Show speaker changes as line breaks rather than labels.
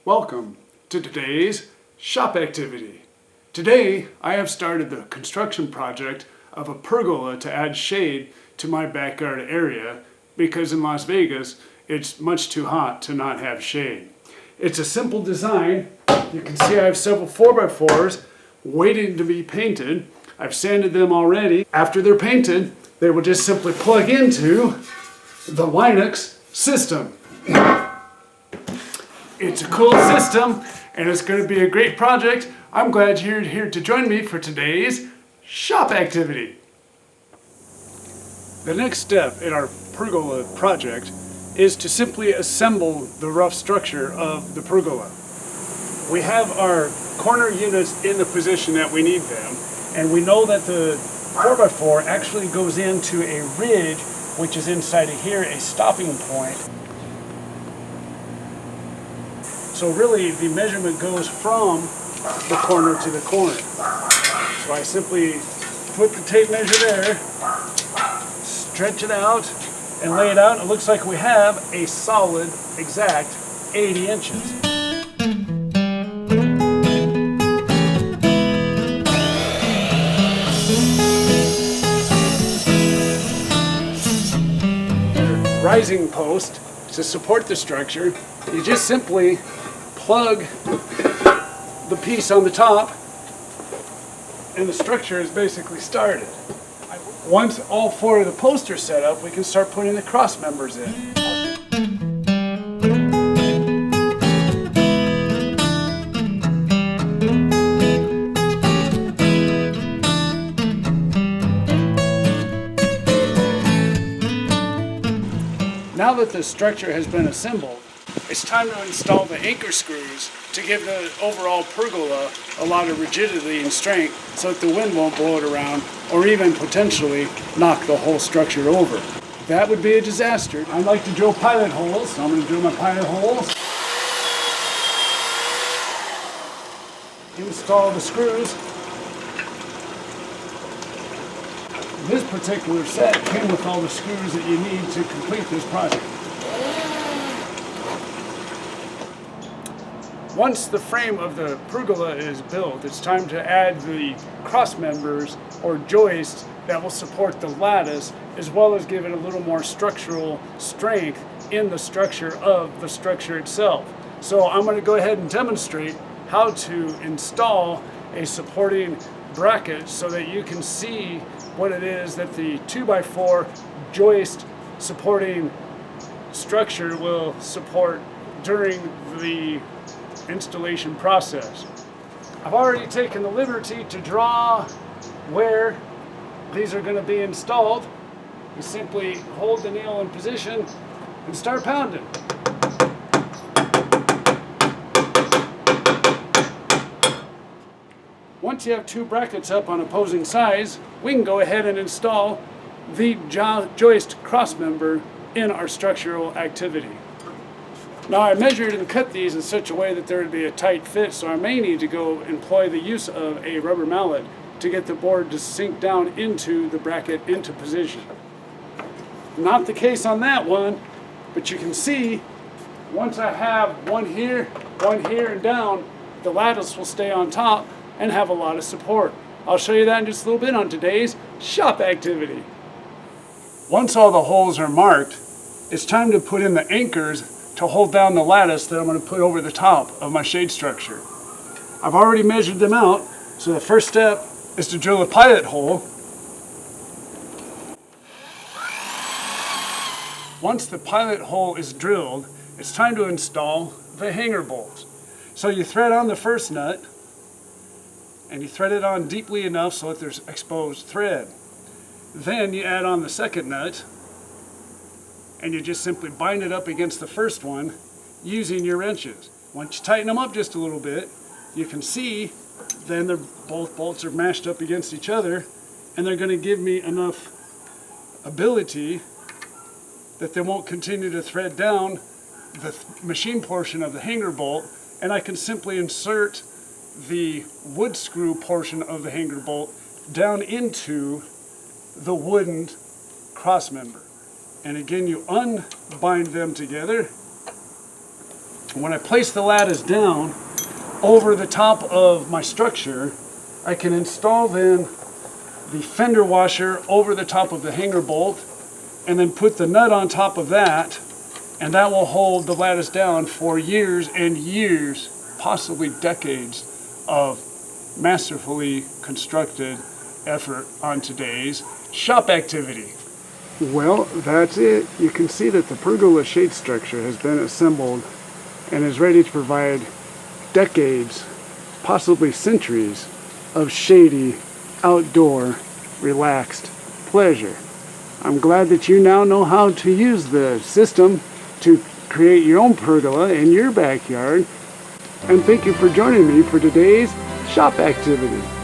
Welcome to today's shop activity. Today I have started the construction project of a pergola to add shade to my backyard area because in Las Vegas it's much too hot to not have shade. It's a simple design. You can see I have several 4x4s waiting to be painted. I've sanded them already. After they're painted, they will just simply plug into the LINX system. It's a cool system and it's going to be a great project. I'm glad you're here to join me for today's shop activity. The next step in our pergola project is to simply assemble the rough structure of the pergola. We have our corner units in the position that we need them, and we know that the 4x4 actually goes into a ridge which is inside of here, a stopping point. So really the measurement goes from the corner to the corner. So I simply put the tape measure there, stretch it out, and lay it out. It looks like we have a solid, exact 80 inches. Rising post to support the structure, you just simply plug the piece on the top and the structure is basically started. Once all four of the posts are set up, we can start putting the cross members in. Now that the structure has been assembled, it's time to install the anchor screws to give the overall pergola a lot of rigidity and strength so that the wind won't blow it around or even potentially knock the whole structure over. That would be a disaster. I like to drill pilot holes, so I'm going to drill my pilot holes. Install the screws. This particular set came with all the screws that you need to complete this project. Once the frame of the pergola is built, it's time to add the cross members or joists that will support the lattice, as well as give it a little more structural strength in the structure of the structure itself. So I'm going to go ahead and demonstrate how to install a supporting bracket so that you can see what it is that the 2x4 joist supporting structure will support during the installation process. I've already taken the liberty to draw where these are going to be installed. You simply hold the nail in position and start pounding. Once you have two brackets up on opposing sides, we can go ahead and install the joist cross member in our structural activity. Now I measured and cut these in such a way that there would be a tight fit, so I may need to go employ the use of a rubber mallet to get the board to sink down into the bracket into position. Not the case on that one, but you can see once I have one here, and down, the lattice will stay on top and have a lot of support. I'll show you that in just a little bit on today's shop activity. Once all the holes are marked, it's time to put in the anchors to hold down the lattice that I'm going to put over the top of my shade structure. I've already measured them out, so the first step is to drill a pilot hole. Once the pilot hole is drilled, it's time to install the hanger bolts. So you thread on the first nut, and you thread it on deeply enough so that there's exposed thread. Then you add on the second nut, and you just simply bind it up against the first one using your wrenches. Once you tighten them up just a little bit, you can see then both bolts are mashed up against each other, and they're going to give me enough ability that they won't continue to thread down the machine portion of the hanger bolt, and I can simply insert the wood screw portion of the hanger bolt down into the wooden cross member. And again, you unbind them together When I place the lattice down over the top of my structure, I can install then the fender washer over the top of the hanger bolt and then put the nut on top of that, and that will hold the lattice down for years and years, possibly decades of masterfully constructed effort on today's shop activity. Well, that's it. You can see that the pergola shade structure has been assembled and is ready to provide decades, possibly centuries, of shady, outdoor, relaxed pleasure. I'm glad that you now know how to use the system to create your own pergola in your backyard. And thank you for joining me for today's shop activity.